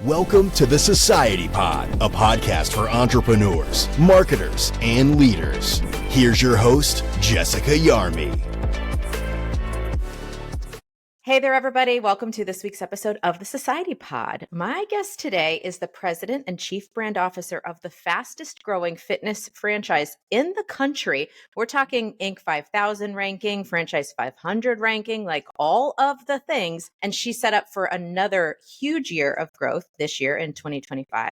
Welcome to the Society Pod, a podcast for entrepreneurs, marketers, and leaders. Here's your host, Jessica Yarmy. Hey there, everybody. Welcome to this week's episode of the Society Pod. My guest today is the president and chief brand officer of the fastest growing fitness franchise in the country. We're talking Inc. 5000 ranking, Franchise 500 ranking, like all of the things. And she's set up for another huge year of growth this year in 2025.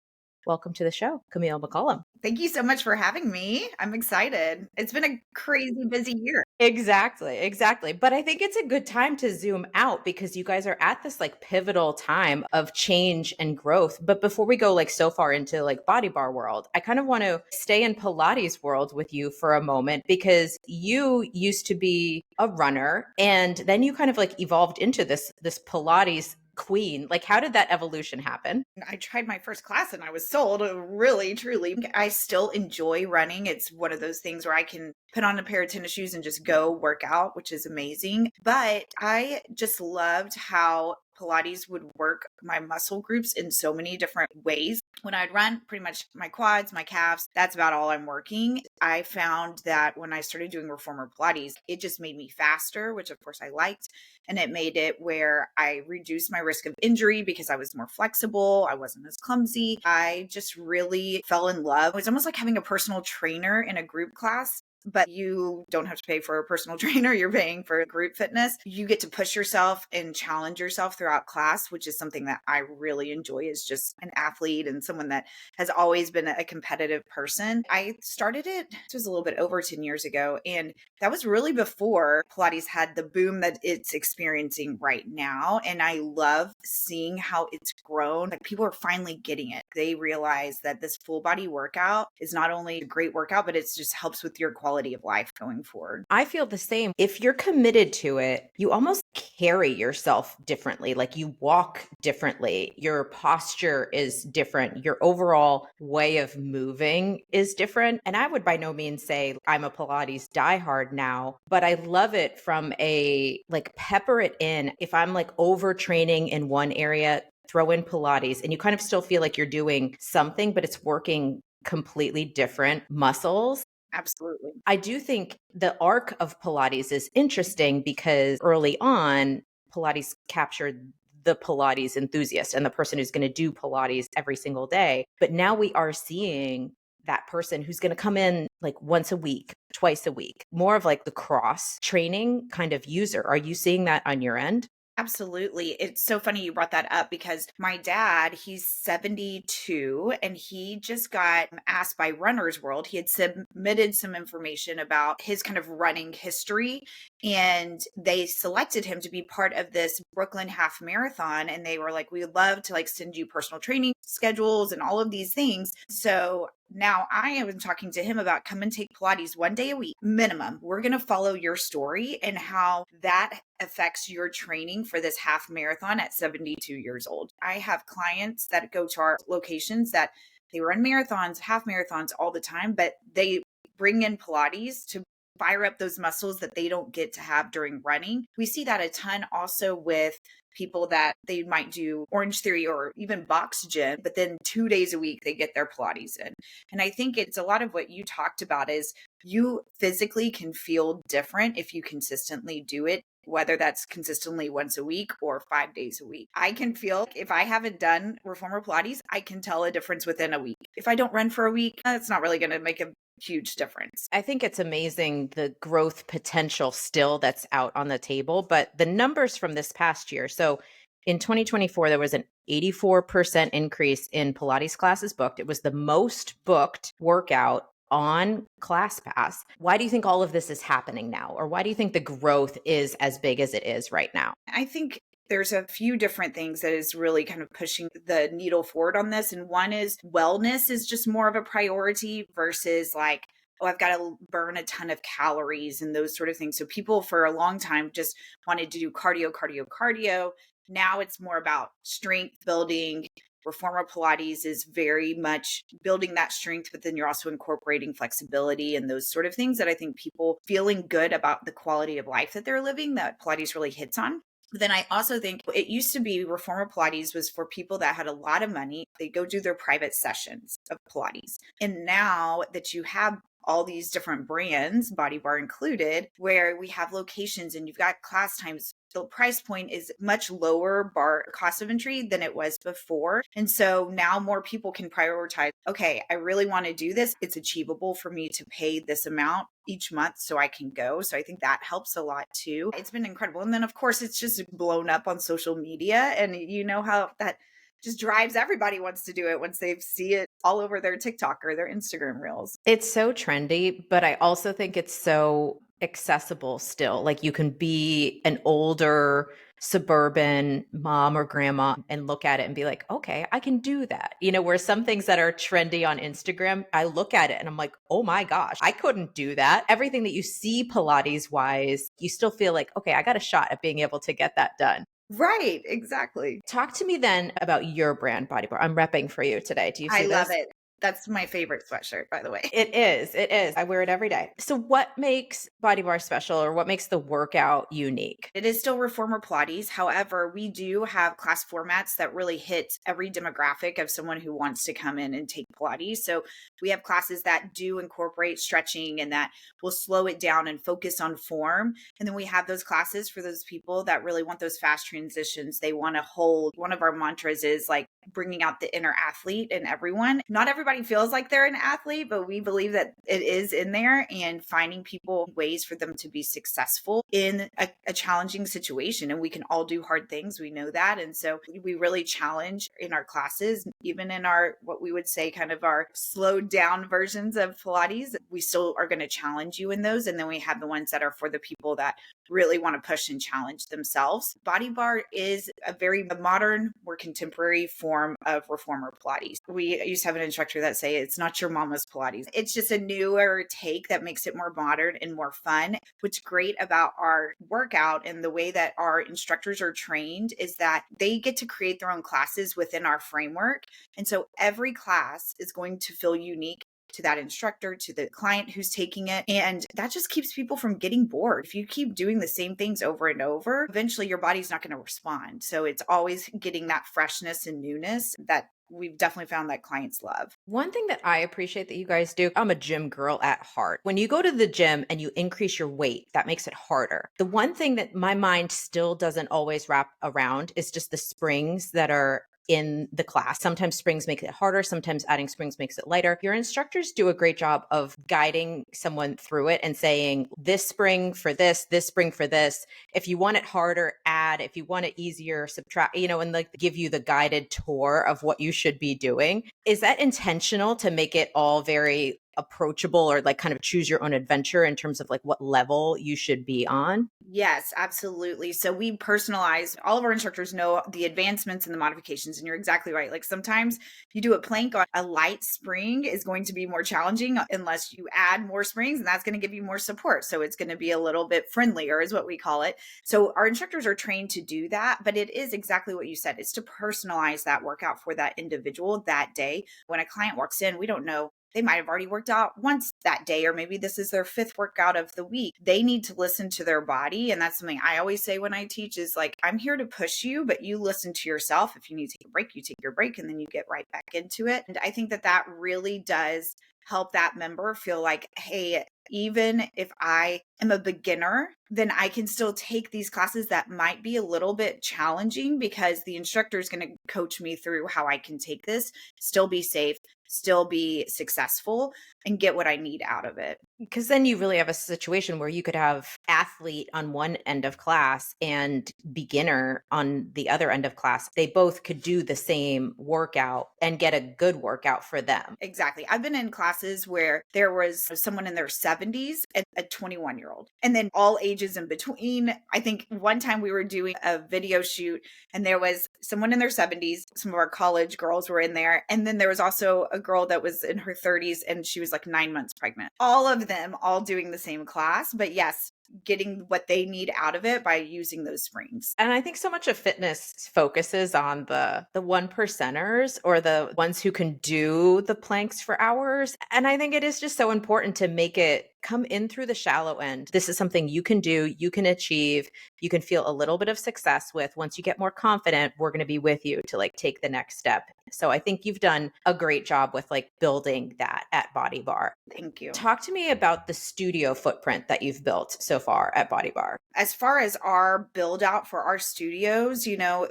Welcome to the show, Kamille McCollum. Thank you so much for having me. I'm excited. It's been a crazy busy year. Exactly. But I think it's a good time to zoom out because you guys are at this like pivotal time of change and growth. But before we go like so far into like BODYBAR world, I kind of want to stay in Pilates world with you for a moment because you used to be a runner and then you kind of like evolved into this Pilates queen. Like, how did that evolution happen? I tried my first class and I was sold, really, truly. I still enjoy running. It's one of those things where I can put on a pair of tennis shoes and just go work out, which is amazing. But I just loved how Pilates would work my muscle groups in so many different ways. When I'd run, pretty much my quads, my calves, that's about all I'm working. I found that when I started doing reformer Pilates, it just made me faster, which of course I liked. And it made it where I reduced my risk of injury because I was more flexible. I wasn't as clumsy. I just really fell in love. It was almost like having a personal trainer in a group class. But you don't have to pay for a personal trainer. You're paying for group fitness. You get to push yourself and challenge yourself throughout class, which is something that I really enjoy as just an athlete and someone that has always been a competitive person. I started it was a little bit over 10 years ago. And that was really before Pilates had the boom that it's experiencing right now. And I love seeing how it's grown. Like, people are finally getting it. They realize that this full body workout is not only a great workout, but it just helps with your quality of life going forward. I feel the same. If you're committed to it, you almost carry yourself differently. Like, you walk differently. Your posture is different. Your overall way of moving is different. And I would by no means say I'm a Pilates diehard now, but I love it from a like pepper it in. If I'm like overtraining in one area, throw in Pilates and you kind of still feel like you're doing something, but it's working completely different muscles. Absolutely. I do think the arc of Pilates is interesting because early on, Pilates captured the Pilates enthusiast and the person who's going to do Pilates every single day. But now we are seeing that person who's going to come in like once a week, twice a week, more of like the cross training kind of user. Are you seeing that on your end? Absolutely. It's so funny you brought that up because my dad, he's 72 and he just got asked by Runner's World. He had submitted some information about his kind of running history and they selected him to be part of this Brooklyn half marathon. And they were like, we would love to like send you personal training schedules and all of these things. So now I am talking to him about come and take Pilates one day a week minimum. We're going to follow your story and how that affects your training for this half marathon at 72 years old. I have clients that go to our locations that they run marathons, half marathons all the time, but they bring in Pilates to fire up those muscles that they don't get to have during running. We see that a ton also with people that they might do Orange Theory or even box gym, but then 2 days a week they get their Pilates in. And I think it's a lot of what you talked about is you physically can feel different if you consistently do it, whether that's consistently once a week or 5 days a week. I can feel if I haven't done reformer Pilates, I can tell a difference within a week. If I don't run for a week, it's not really going to make a huge difference. I think it's amazing the growth potential still that's out on the table, but the numbers from this past year. So in 2024, there was an 84% increase in Pilates classes booked. It was the most booked workout on ClassPass. Why do you think all of this is happening now? Or why do you think the growth is as big as it is right now? I think there's a few different things that is really kind of pushing the needle forward on this. And one is wellness is just more of a priority versus like, oh, I've got to burn a ton of calories and those sort of things. So people for a long time just wanted to do cardio. Now it's more about strength building. Reformer Pilates is very much building that strength, but then you're also incorporating flexibility and those sort of things that I think people feeling good about the quality of life that they're living, that Pilates really hits on. Then I also think it used to be reformer Pilates was for people that had a lot of money. They go do their private sessions of Pilates. And now that you have all these different brands, Body Bar included, where we have locations and you've got class times, the price point is much lower bar cost of entry than it was before. And so now more people can prioritize, okay, I really want to do this. It's achievable for me to pay this amount each month so I can go. So I think that helps a lot too. It's been incredible. And then of course it's just blown up on social media, and you know how that just drives everybody wants to do it once they see it all over their TikTok or their Instagram reels. It's so trendy, but I also think it's so accessible still. Like you can be an older suburban mom or grandma and look at it and be like, okay, I can do that. You know, where some things that are trendy on Instagram, I look at it and I'm like, oh my gosh, I couldn't do that. Everything that you see Pilates wise, you still feel like, okay, I got a shot at being able to get that done. Right, exactly. Talk to me then about your brand, Body Bar. I'm repping for you today. Do you see I this? love it. That's my favorite sweatshirt, by the way. It is. It is. I wear it every day. So what makes Body Bar special, or what makes the workout unique? It is still reformer Pilates. However, we do have class formats that really hit every demographic of someone who wants to come in and take Pilates. So we have classes that do incorporate stretching and that will slow it down and focus on form. And then we have those classes for those people that really want those fast transitions. They want to hold. One of our mantras is like bringing out the inner athlete in everyone. Not everybody feels like they're an athlete, but we believe that it is in there, and finding people ways for them to be successful in a challenging situation. And we can all do hard things. We know that. And so we really challenge in our classes, even in our, what we would say kind of our slowed down versions of Pilates, we still are going to challenge you in those. And then we have the ones that are for the people that really want to push and challenge themselves. Body Bar is a very modern, more contemporary form of reformer Pilates. We used to have an instructor that say it's not your mama's Pilates. It's just a newer take that makes it more modern and more fun. What's great about our workout and the way that our instructors are trained is that they get to create their own classes within our framework. And so every class is going to feel unique to that instructor, to the client who's taking it. And that just keeps people from getting bored. If you keep doing the same things over and over, eventually your body's not going to respond. So it's always getting that freshness and newness that we've definitely found that clients love. One thing that I appreciate that you guys do, I'm a gym girl at heart. When you go to the gym and you increase your weight, that makes it harder. The one thing that my mind still doesn't always wrap around is just the springs that are in the class. Sometimes springs make it harder. Sometimes adding springs makes it lighter. Your instructors do a great job of guiding someone through it and saying, this spring for this spring for this. If you want it harder, add. If you want it easier, subtract, and like give you the guided tour of what you should be doing. Is that intentional to make it all very approachable, or like kind of choose your own adventure in terms of like what level you should be on? Yes, absolutely. So we personalize, all of our instructors know the advancements and the modifications. And you're exactly right. Like sometimes you do a plank on a light spring is going to be more challenging unless you add more springs, and that's going to give you more support. So it's going to be a little bit friendlier is what we call it. So our instructors are trained to do that, but it is exactly what you said. It's to personalize that workout for that individual that day. When a client walks in, we don't know. They might have already worked out once that day, or maybe this is their 5th workout of the week. They need to listen to their body. And that's something I always say when I teach is like, I'm here to push you, but you listen to yourself. If you need to take a break, you take your break, and then you get right back into it. And I think that that really does help that member feel like, hey, even if I am a beginner, then I can still take these classes that might be a little bit challenging because the instructor is going to coach me through how I can take this, still be safe, still be successful, and get what I need out of it. Because then you really have a situation where you could have athlete on one end of class and beginner on the other end of class. They both could do the same workout and get a good workout for them. Exactly. I've been in classes where there was someone in their 70s and a 21-year-old, and then all ages in between. I think one time we were doing a video shoot and there was someone in their 70s, some of our college girls were in there. And then there was also a girl that was in her 30s and she was like 9 months pregnant. All of them all doing the same class, but yes, getting what they need out of it by using those springs. And I think so much of fitness focuses on the 1%ers, or the ones who can do the planks for hours. And I think it is just so important to make it come in through the shallow end. This is something you can do, you can achieve, you can feel a little bit of success with. Once you get more confident, we're going to be with you to like take the next step. So I think you've done a great job with like building that at BODYBAR. Thank you. Talk to me about the studio footprint that you've built so far at BODYBAR. As far as our build out for our studios,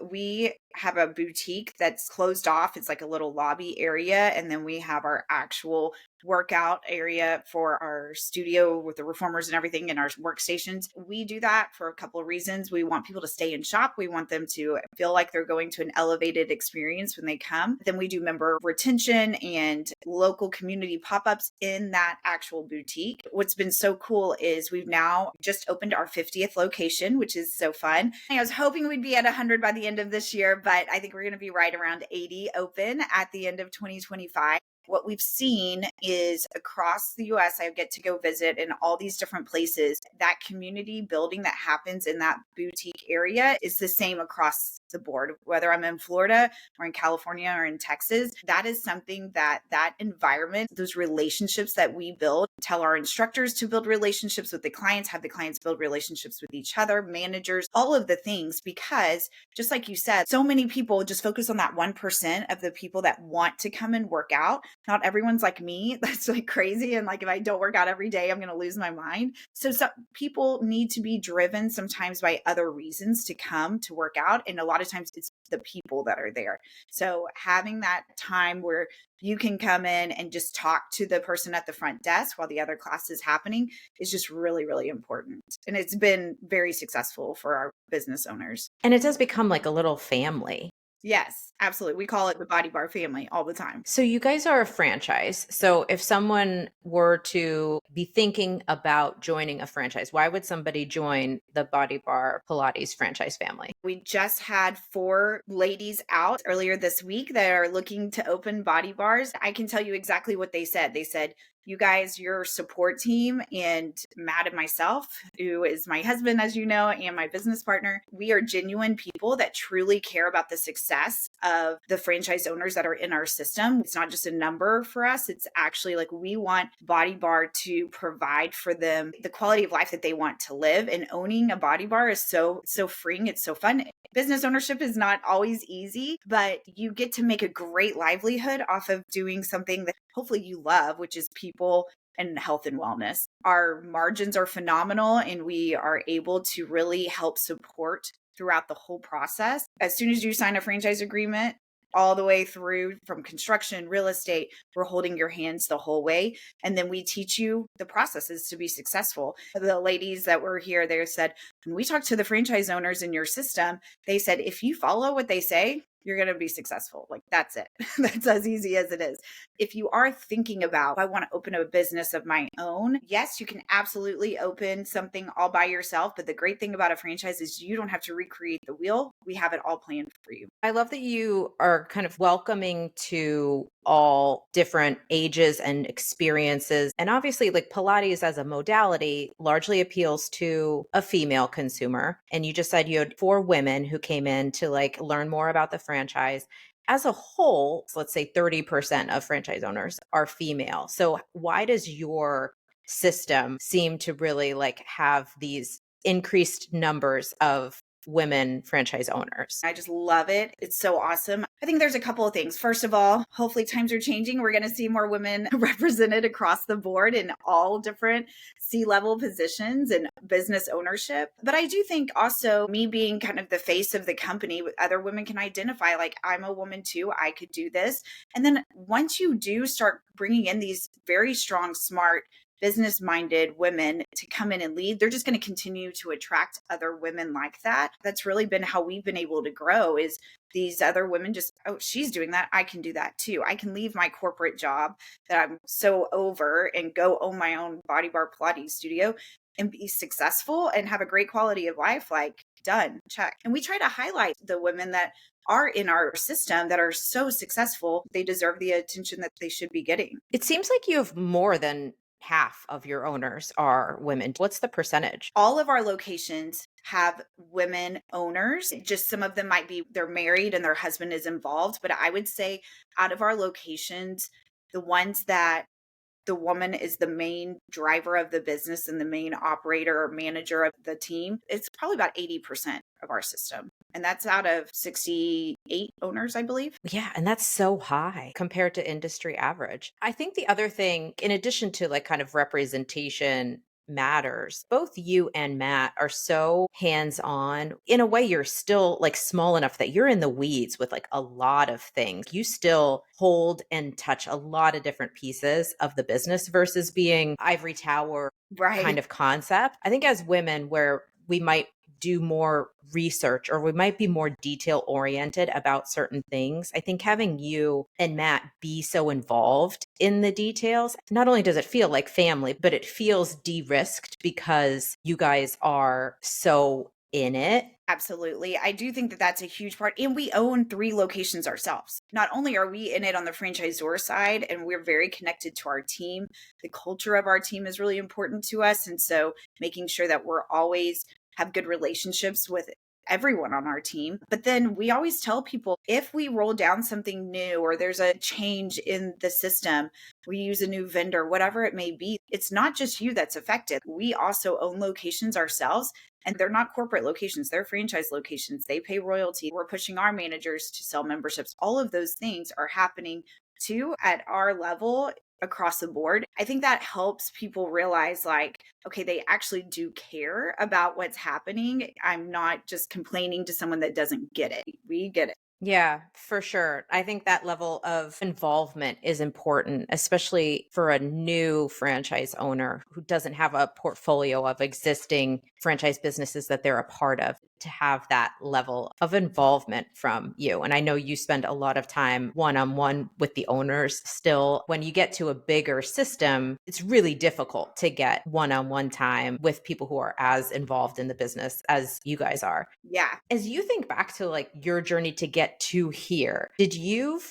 we have a boutique that's closed off. It's like a little lobby area. And then we have our actual workout area for our studio with the reformers and everything and our workstations. We do that for a couple of reasons. We want people to stay and shop. We want them to feel like they're going to an elevated experience when they come. Then we do member retention and local community pop-ups in that actual boutique. What's been so cool is we've now just opened our 50th location, which is so fun. I was hoping we'd be at 100 by the end of this year, but I think we're going to be right around 80 open at the end of 2025. What we've seen is across the US, I get to go visit in all these different places. That community building that happens in that boutique area is the same across the board, whether I'm in Florida or in California or in Texas. That is something that environment, those relationships that we build, tell our instructors to build relationships with the clients, have the clients build relationships with each other, managers, all of the things, because just like you said, so many people just focus on that 1% of the people that want to come and work out. Not everyone's like me. That's like crazy. And like, if I don't work out every day, I'm going to lose my mind. So some people need to be driven sometimes by other reasons to come to work out. And a lot of times it's the people that are there. So having that time where you can come in and just talk to the person at the front desk while the other class is happening is just really, really important. And it's been very successful for our business owners. And it does become like a little family. Yes, absolutely. We call it the BODYBAR family all the time. So you guys are a franchise. So if someone were to be thinking about joining a franchise, why would somebody join the BODYBAR Pilates franchise family? We just had 4 ladies out earlier this week that are looking to open Body Bars. I can tell you exactly what they said. They said, you guys, your support team, and Matt and myself, who is my husband, as you know, and my business partner, we are genuine people that truly care about the success of the franchise owners that are in our system. It's not just a number for us. It's actually like we want Body Bar to provide for them the quality of life that they want to live. And owning a Body Bar is so freeing. It's so fun. Business ownership is not always easy, but you get to make a great livelihood off of doing something that hopefully you love, which is people and health and wellness. Our margins are phenomenal and we are able to really help support throughout the whole process. As soon as you sign a franchise agreement, all the way through from construction, real estate, we're holding your hands the whole way. And then we teach you the processes to be successful. The ladies that were here, they said, when we talk to the franchise owners in your system, they said, if you follow what they say, you're going to be successful. Like, that's it. That's as easy as it is. If you are thinking about, I want to open a business of my own, yes, you can absolutely open something all by yourself. But the great thing about a franchise is you don't have to recreate the wheel. We have it all planned for you. I love that you are kind of welcoming to all different ages and experiences. And obviously, like Pilates as a modality largely appeals to a female consumer. And you just said you had 4 women who came in to like learn more about the franchise. As a whole, let's say 30% of franchise owners are female. So why does your system seem to really like have these increased numbers of women franchise owners? I just love it. It's so awesome. I think there's a couple of things. First of all, hopefully times are changing. We're going to see more women represented across the board in all different C-level positions and business ownership. But I do think also me being kind of the face of the company, other women can identify like, I'm a woman too. I could do this. And then once you do start bringing in these very strong, smart, business-minded women to come in and lead, they're just going to continue to attract other women like that. That's really been how we've been able to grow is these other women just, oh, she's doing that. I can do that too. I can leave my corporate job that I'm so over and go own my own BODYBAR Pilates studio and be successful and have a great quality of life. Like, done, check. And we try to highlight the women that are in our system that are so successful. They deserve the attention that they should be getting. It seems like you have more than half of your owners are women. What's the percentage? All of our locations have women owners. Just some of them might be, they're married and their husband is involved. But I would say out of our locations, the ones that the woman is the main driver of the business and the main operator or manager of the team, it's probably about 80% of our system. And that's out of 68 owners, I believe. Yeah, and that's so high compared to industry average. I think the other thing, in addition to like kind of representation matters, both you and Matt are so hands on. In a way, you're still like small enough that you're in the weeds with like a lot of things. You still hold and touch a lot of different pieces of the business versus being ivory tower kind Right. of concept. I think as women, where we might do more research or we might be more detail oriented about certain things. I think having you and Matt be so involved in the details, not only does it feel like family, but it feels de-risked because you guys are so in it. Absolutely. I do think that that's a huge part. And we own 3 locations ourselves. Not only are we in it on the franchisor side, and we're very connected to our team, the culture of our team is really important to us. And so making sure that we're always have good relationships with everyone on our team. But then we always tell people if we roll down something new or there's a change in the system, we use a new vendor, whatever it may be, it's not just you that's affected. We also own locations ourselves. And they're not corporate locations, they're franchise locations. They pay royalty. We're pushing our managers to sell memberships. All of those things are happening too at our level across the board. I think that helps people realize like, okay, they actually do care about what's happening. I'm not just complaining to someone that doesn't get it. We get it. Yeah, for sure. I think that level of involvement is important, especially for a new franchise owner who doesn't have a portfolio of existing franchise businesses that they're a part of, to have that level of involvement from you. And I know you spend a lot of time one-on-one with the owners still. When you get to a bigger system, it's really difficult to get one-on-one time with people who are as involved in the business as you guys are. Yeah. As you think back to like your journey to get to here, did you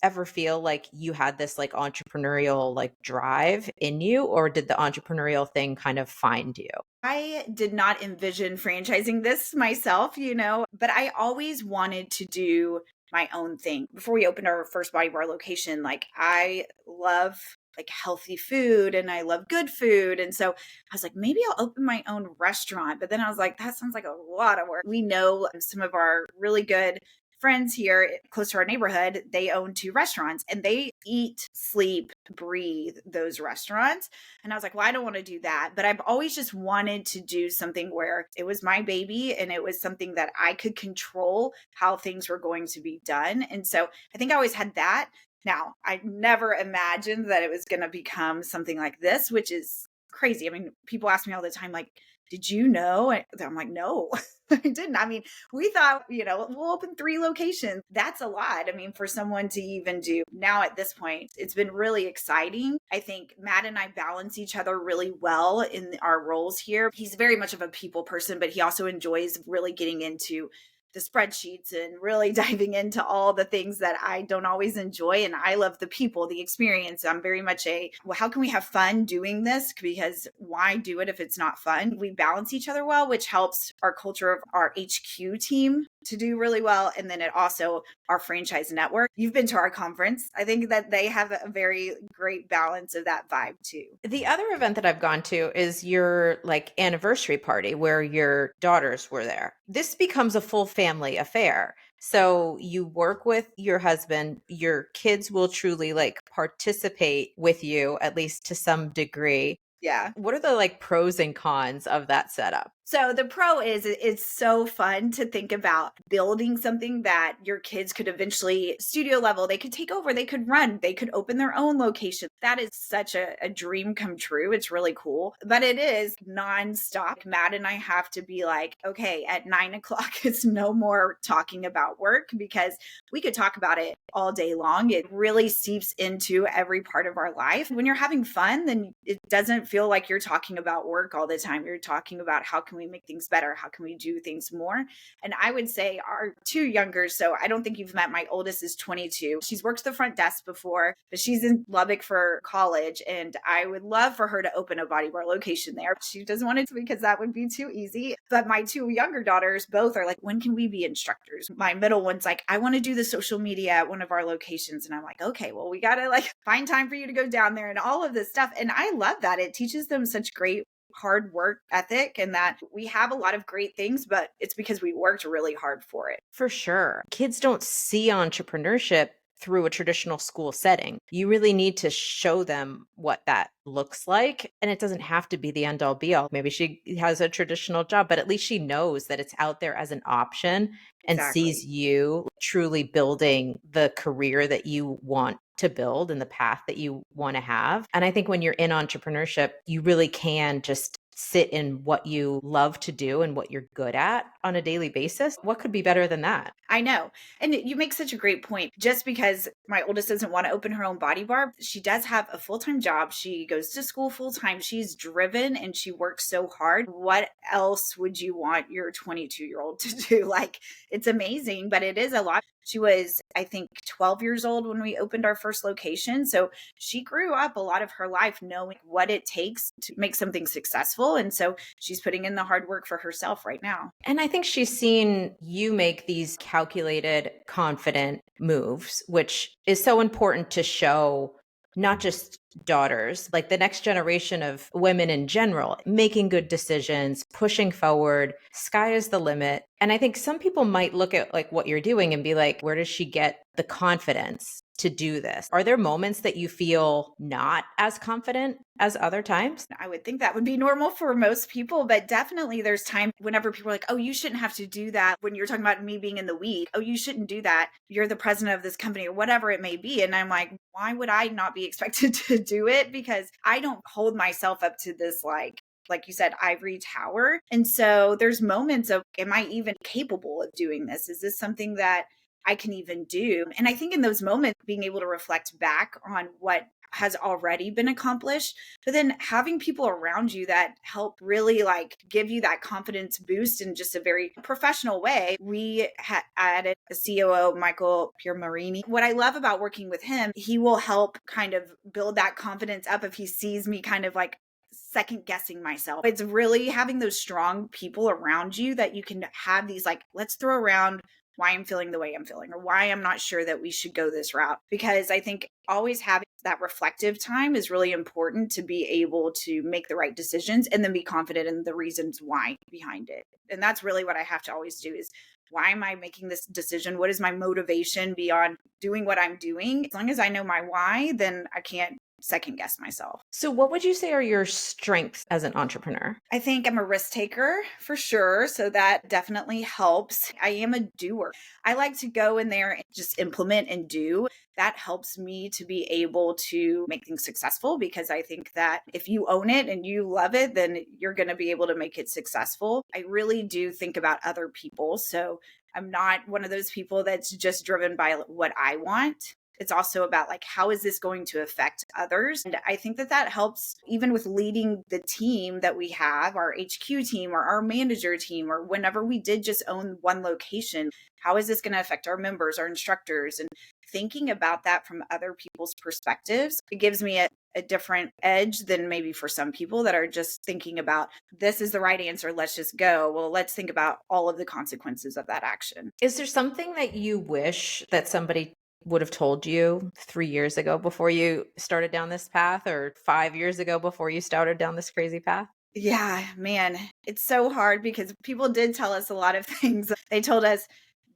ever feel like you had this like entrepreneurial like drive in you, or did the entrepreneurial thing kind of find you? I did not envision franchising this myself, but I always wanted to do my own thing. Before we opened our first Body Bar location, like I love like healthy food and I love good food. And so I was like, maybe I'll open my own restaurant. But then I was like, that sounds like a lot of work. We know some of our really good friends here close to our neighborhood, they own 2 restaurants and they eat, sleep, breathe those restaurants. And I was like, well, I don't want to do that. But I've always just wanted to do something where it was my baby and it was something that I could control how things were going to be done. And so I think I always had that. Now, I never imagined that it was going to become something like this, which is crazy. I mean, people ask me all the time, like, did you know? And I'm like, no, I didn't. I mean, we thought, we'll open 3 locations. That's a lot. I mean, for someone to even do now at this point, it's been really exciting. I think Matt and I balance each other really well in our roles here. He's very much of a people person, but he also enjoys really getting into the spreadsheets and really diving into all the things that I don't always enjoy. And I love the people, the experience. I'm very much well, how can we have fun doing this? Because why do it if it's not fun? We balance each other well, which helps our culture of our HQ team to do really well. And then it also our franchise network. You've been to our conference. I think that they have a very great balance of that vibe too. The other event that I've gone to is your like anniversary party where your daughters were there. This becomes a full family affair. So you work with your husband, your kids will truly like participate with you, at least to some degree. Yeah. What are the like pros and cons of that setup? So the pro is it's so fun to think about building something that your kids could eventually studio level, they could take over, they could run, they could open their own location. That is such a dream come true. It's really cool, but it is nonstop. Matt and I have to be like, okay, at 9:00, it's no more talking about work because we could talk about it all day long. It really seeps into every part of our life. When you're having fun, then it doesn't feel like you're talking about work all the time. You're talking about how can can we make things better? How can we do things more? And I would say our two younger, so I don't think you've met, my oldest is 22. She's worked the front desk before, but she's in Lubbock for college. And I would love for her to open a Body Bar location there. She doesn't want it to because that would be too easy. But my two younger daughters both are like, when can we be instructors? My middle one's like, I want to do the social media at one of our locations. And I'm like, okay, well, we got to like find time for you to go down there and all of this stuff. And I love that. It teaches them such great hard work ethic, and that we have a lot of great things, but it's because we worked really hard for it. For sure. Kids don't see entrepreneurship through a traditional school setting. You really need to show them what that looks like. And it doesn't have to be the end all be all. Maybe she has a traditional job, but at least she knows that it's out there as an option and sees you truly building the career that you want to build and the path that you want to have. And I think when you're in entrepreneurship, you really can just sit in what you love to do and what you're good at on a daily basis. What could be better than that? I know. And you make such a great point. Just because my oldest doesn't want to open her own Body Bar, she does have a full-time job. She goes to school full-time. She's driven and she works so hard. What else would you want your 22-year-old to do? Like, it's amazing, but it is a lot. She was, I think, 12 years old when we opened our first location. So she grew up a lot of her life knowing what it takes to make something successful. And so she's putting in the hard work for herself right now. And I think she's seen you make these calculated, confident moves, which is so important to show not just daughters, like the next generation of women in general, making good decisions, pushing forward, sky is the limit. And I think some people might look at like what you're doing and be like, where does she get the confidence to do this? Are there moments that you feel not as confident as other times? I would think that would be normal for most people, but definitely there's time whenever people are like, oh, you shouldn't have to do that. When you're talking about me being in the weed, oh, you shouldn't do that. You're the president of this company or whatever it may be. And I'm like, why would I not be expected to do it? Because I don't hold myself up to this like you said, ivory tower. And so there's moments of, am I even capable of doing this? Is this something that I can even do? And I think in those moments, being able to reflect back on what has already been accomplished, but then having people around you that help really like give you that confidence boost in just a very professional way. We added a COO, Michael Piermarini. What I love about working with him, he will help kind of build that confidence up if he sees me kind of like second guessing myself. It's really having those strong people around you that you can have these like, let's throw around why I'm feeling the way I'm feeling or why I'm not sure that we should go this route. Because I think always having that reflective time is really important to be able to make the right decisions and then be confident in the reasons why behind it. And that's really what I have to always do is, why am I making this decision? What is my motivation beyond doing what I'm doing? As long as I know my why, then I can't second guess myself. So what would you say are your strengths as an entrepreneur? I think I'm a risk taker for sure. So that definitely helps. I am a doer. I like to go in there and just implement and do. That helps me to be able to make things successful, because I think that if you own it and you love it, then you're going to be able to make it successful. I really do think about other people. So I'm not one of those people that's just driven by what I want. It's also about like, how is this going to affect others? And I think that that helps even with leading the team that we have, our HQ team or our manager team, or whenever we did just own one location, how is this going to affect our members, our instructors? And thinking about that from other people's perspectives, it gives me a different edge than maybe for some people that are just thinking about, this is the right answer, let's just go. Well, let's think about all of the consequences of that action. Is there something that you wish that somebody would have told you 3 years ago before you started down this path, or 5 years ago before you started down this crazy path? Yeah, man, it's so hard because people did tell us a lot of things. They told us,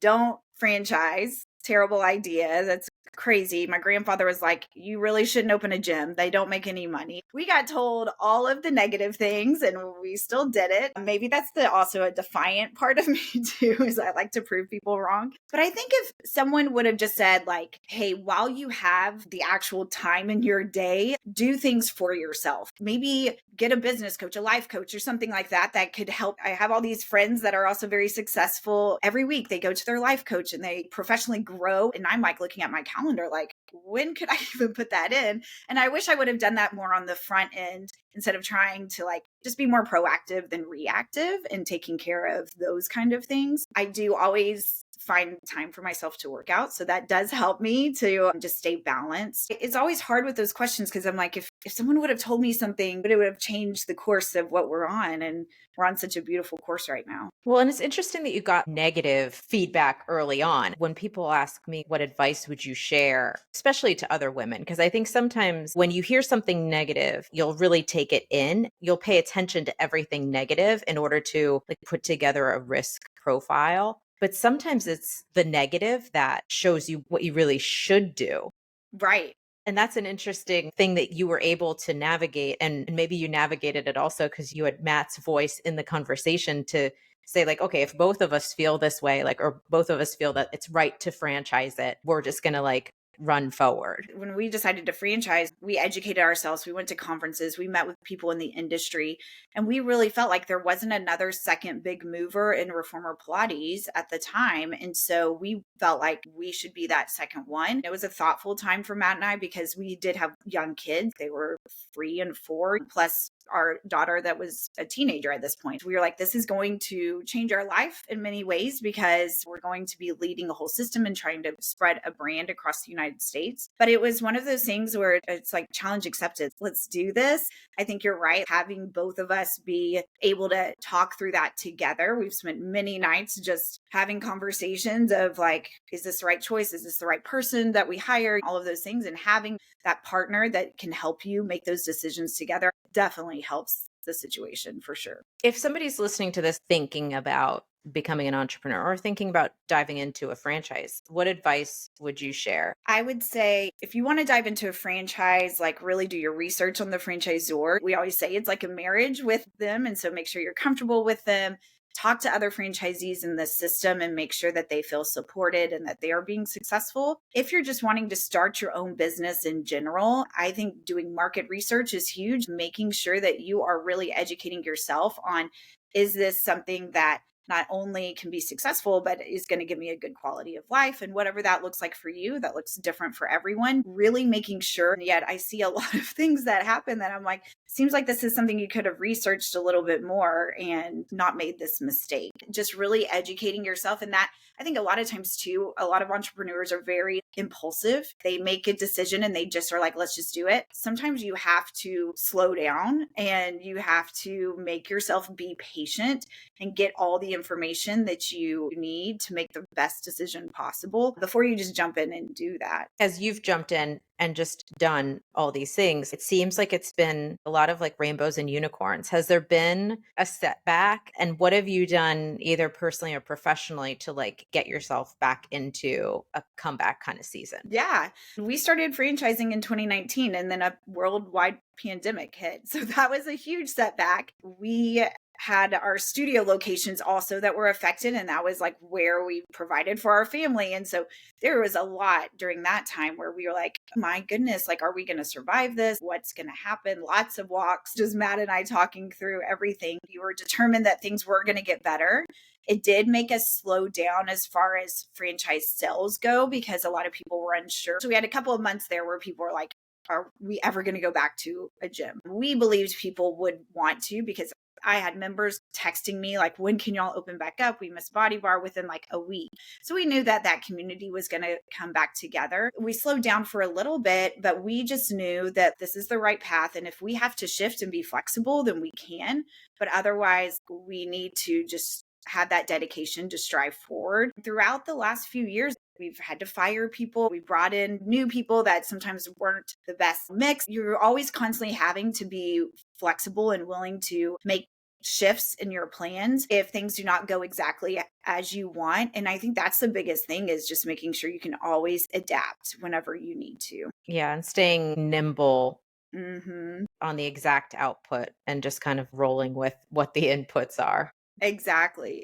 don't franchise. Terrible idea. That's crazy. My grandfather was like, you really shouldn't open a gym. They don't make any money. We got told all of the negative things and we still did it. Maybe that's also a defiant part of me too, is I like to prove people wrong. But I think if someone would have just said like, hey, while you have the actual time in your day, do things for yourself. Maybe get a business coach, a life coach or something like that, that could help. I have all these friends that are also very successful. Every week they go to their life coach and they professionally grow. And I'm like looking at my calendar, like, when could I even put that in? And I wish I would have done that more on the front end instead of trying to like just be more proactive than reactive and taking care of those kind of things. I do always find time for myself to work out. So that does help me to just stay balanced. It's always hard with those questions because I'm like, if someone would have told me something, but it would have changed the course of what we're on. And we're on such a beautiful course right now. Well, and it's interesting that you got negative feedback early on. When people ask me, what advice would you share, especially to other women? Because I think sometimes when you hear something negative, you'll really take it in. You'll pay attention to everything negative in order to like put together a risk profile. But sometimes it's the negative that shows you what you really should do. Right. And that's an interesting thing that you were able to navigate. And maybe you navigated it also because you had Matt's voice in the conversation to say, like, okay, if both of us feel this way, like, or both of us feel that it's right to franchise it, we're just going to like run forward. When we decided to franchise, we educated ourselves. We went to conferences, we met with people in the industry, and we really felt like there wasn't another second big mover in reformer Pilates at the time. And so we felt like we should be that second one. It was a thoughtful time for Matt and I because we did have young kids. They were 3 and 4, plus our daughter that was a teenager at this point. We were like, this is going to change our life in many ways because we're going to be leading a whole system and trying to spread a brand across the United States. But it was one of those things where it's like challenge accepted. Let's do this. I think you're right. Having both of us be able to talk through that together. We've spent many nights just having conversations of like, is this the right choice? Is this the right person that we hire? All of those things, and having that partner that can help you make those decisions together definitely helps the situation for sure. If somebody's listening to this thinking about becoming an entrepreneur or thinking about diving into a franchise, what advice would you share? I would say if you want to dive into a franchise, like really do your research on the franchisor. We always say it's like a marriage with them. And so make sure you're comfortable with them. Talk to other franchisees in the system and make sure that they feel supported and that they are being successful. If you're just wanting to start your own business in general, I think doing market research is huge, making sure that you are really educating yourself on, is this something that not only can be successful, but is going to give me a good quality of life, and whatever that looks like for you, that looks different for everyone. Really making sure, and yet I see a lot of things that happen that I'm like, seems like this is something you could have researched a little bit more and not made this mistake. Just really educating yourself. And that, I think a lot of times too, a lot of entrepreneurs are very impulsive. They make a decision and they just are like, let's just do it. Sometimes you have to slow down and you have to make yourself be patient and get all the information that you need to make the best decision possible before you just jump in and do that. As you've jumped in and just done all these things, it seems like it's been a lot of like rainbows and unicorns. Has there been a setback? And what have you done either personally or professionally to like get yourself back into a comeback kind of season? Yeah. We started franchising in 2019 and then a worldwide pandemic hit. So that was a huge setback. We had our studio locations also that were affected, and that was like where we provided for our family. And so there was a lot during that time where we were like, my goodness, like, are we going to survive this? What's going to happen? Lots of walks, just Matt and I talking through everything. We were determined that things were going to get better. It did make us slow down as far as franchise sales go because a lot of people were unsure. So we had a couple of months there where people were like, are we ever going to go back to a gym? We believed people would want to because I had members texting me like, when can y'all open back up? We missed BODYBAR within like a week. So we knew that that community was going to come back together. We slowed down for a little bit, but we just knew that this is the right path. And if we have to shift and be flexible, then we can. But otherwise, we need to just have that dedication to strive forward. Throughout the last few years, we've had to fire people. We brought in new people that sometimes weren't the best mix. You're always constantly having to be flexible and willing to make shifts in your plans if things do not go exactly as you want. And I think that's the biggest thing, is just making sure you can always adapt whenever you need to. Yeah, and staying nimble Mm-hmm. on the exact output and just kind of rolling with what the inputs are. Exactly.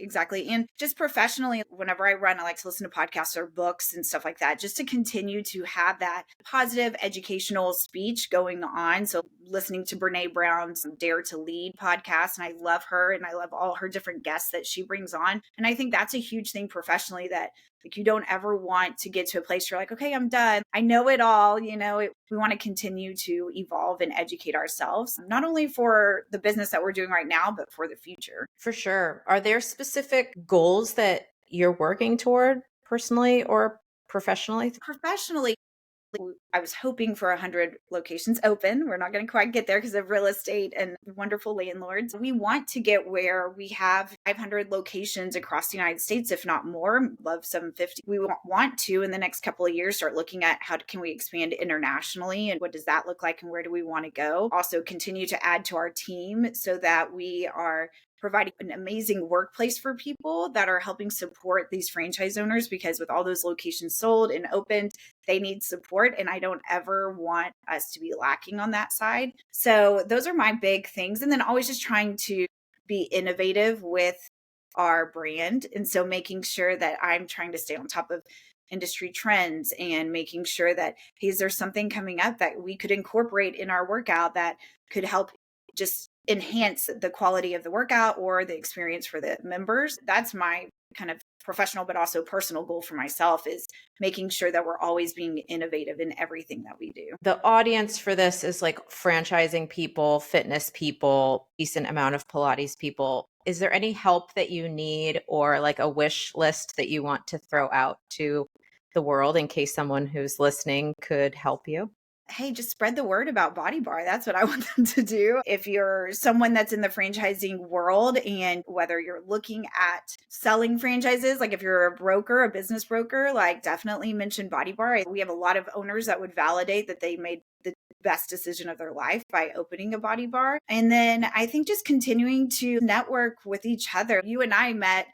And just professionally, whenever I run, I like to listen to podcasts or books and stuff like that, just to continue to have that positive educational speech going on. So listening to Brene Brown's Dare to Lead podcast, and I love her and I love all her different guests that she brings on. And I think that's a huge thing professionally, that Like, you don't ever want to get to a place where you're like, okay, I'm done. I know it all. We want to continue to evolve and educate ourselves, not only for the business that we're doing right now, but for the future. For sure. Are there specific goals that you're working toward personally or professionally? Professionally, I was hoping for 100 locations open. We're not going to quite get there because of real estate and wonderful landlords. We want to get where we have 500 locations across the United States, if not more. Love 750. We want to, in the next couple of years, start looking at how can we expand internationally and what does that look like and where do we want to go. Also continue to add to our team so that we are providing an amazing workplace for people that are helping support these franchise owners, because with all those locations sold and opened, they need support. And I don't ever want us to be lacking on that side. So those are my big things. And then always just trying to be innovative with our brand. And so making sure that I'm trying to stay on top of industry trends and making sure that, hey, is there something coming up that we could incorporate in our workout that could help just enhance the quality of the workout or the experience for the members. That's my kind of professional, but also personal goal for myself, is making sure that we're always being innovative in everything that we do. The audience for this is like franchising people, fitness people, decent amount of Pilates people. Is there any help that you need or like a wish list that you want to throw out to the world in case someone who's listening could help you? Hey, just spread the word about BODYBAR. That's what I want them to do. If you're someone that's in the franchising world, and whether you're looking at selling franchises, like if you're a broker, a business broker, like definitely mention BODYBAR. We have a lot of owners that would validate that they made the best decision of their life by opening a BODYBAR. And then I think just continuing to network with each other. You and I met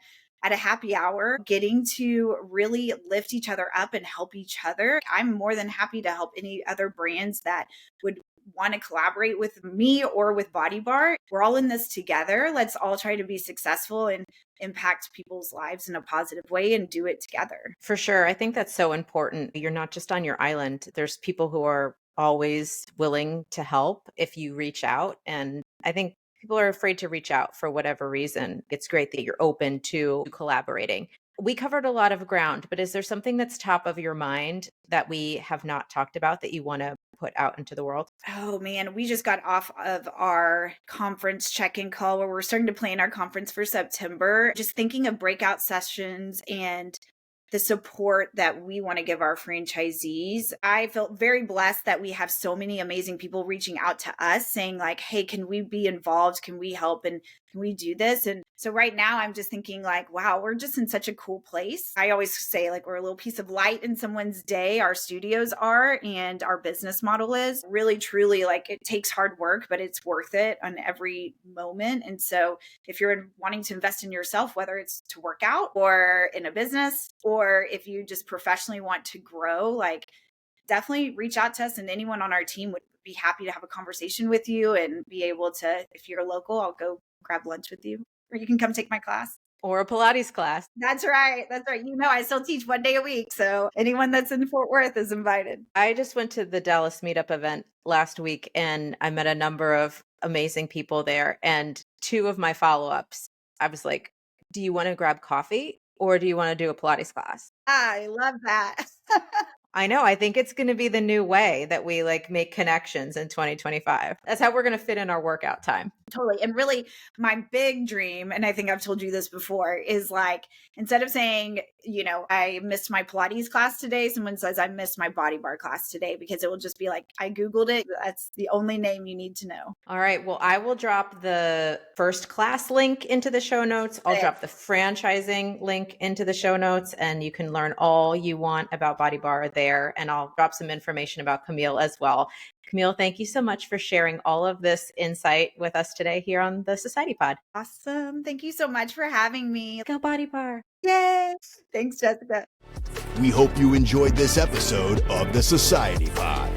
at a happy hour, getting to really lift each other up and help each other. I'm more than happy to help any other brands that would want to collaborate with me or with BODYBAR. We're all in this together. Let's all try to be successful and impact people's lives in a positive way and do it together. For sure. I think that's so important. You're not just on your island. There's people who are always willing to help if you reach out. And I think people are afraid to reach out for whatever reason. It's great that you're open to collaborating. We covered a lot of ground, but is there something that's top of your mind that we have not talked about that you want to put out into the world? Oh man, we just got off of our conference check-in call where we're starting to plan our conference for September. Just thinking of breakout sessions and the support that we want to give our franchisees. I felt very blessed that we have so many amazing people reaching out to us saying like, hey, can we be involved? Can we help? And can we do this? And so right now I'm just thinking like, wow, we're just in such a cool place. I always say like we're a little piece of light in someone's day. Our studios are, and our business model is really, truly, like, it takes hard work, but it's worth it on every moment. And so if you're wanting to invest in yourself, whether it's to work out or in a business, or if you just professionally want to grow, like definitely reach out to us, and anyone on our team would be happy to have a conversation with you and be able to, if you're local, I'll go grab lunch with you, or you can come take my class. Or a Pilates class. That's right. That's right. I still teach 1 day a week. So anyone that's in Fort Worth is invited. I just went to the Dallas meetup event last week and I met a number of amazing people there. And 2 of my follow-ups, I was like, do you want to grab coffee or do you want to do a Pilates class? I love that. I know. I think it's going to be the new way that we like make connections in 2025. That's how we're going to fit in our workout time. Totally. And really my big dream, and I think I've told you this before, is like, instead of saying, I missed my Pilates class today, someone says I missed my BODYBAR class today, because it will just be like, I Googled it. That's the only name you need to know. All right. Well, I will drop the first class link into the show notes. I'll drop the franchising link into the show notes, and you can learn all you want about BODYBAR there. And I'll drop some information about Kamille as well. Kamille, thank you so much for sharing all of this insight with us today here on the Society Pod. Awesome. Thank you so much for having me. Go BODYBAR. Yay. Thanks, Jessica. We hope you enjoyed this episode of the Society Pod.